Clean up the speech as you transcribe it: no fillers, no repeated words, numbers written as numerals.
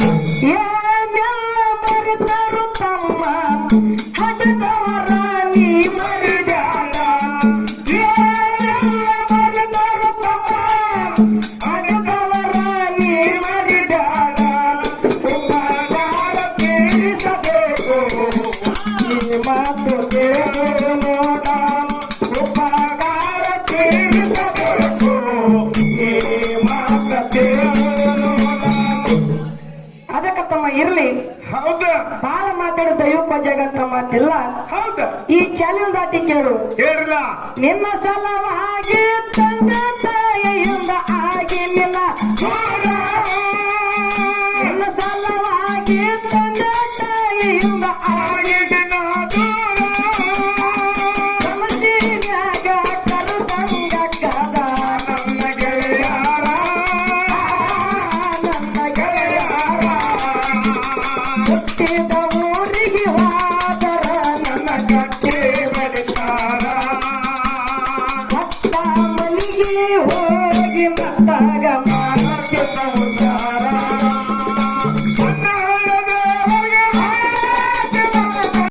ಏನೆಲ್ಲ ಮರೆತರು ತಮ್ಮ ಹಠದವರ ನೀ ಮರಿದಾಳ ಏನೆಲ್ಲ ಮರೆತರು ತಮ್ಮ ಹಠದವರ ನೀ ಮರಿದಾಳ ಉಪಕಾರ ತೀರಿಸಬೇಕು ಈ ಮಾತು ಕೇಳು ನೋಡ ಉಪಕಾರ ತೀರಿಸಬೇಕು ಈ ಮಾತು ಕೇಳು ನೋಡ ಅದಕ್ಕೆ ತಮ್ಮ ಇರ್ಲಿ ಹೌದ ಬಾಳ ಮಾತಾಡೋ ದೈವಪ್ಪ ಜಗತ್ತ ಮಾತಿಲ್ಲ ಹೌದ ಈ ಚಾಲೆಂಜ್ ದಾಟಿ ಕೇಳು ಕೇಳಿಲ್ಲ ನಿನ್ನ ಸಲವಾಗಿ ತಂದೆ ತಾಯಿಯಿಂದ ಆಗಿ ನಿನ್ನ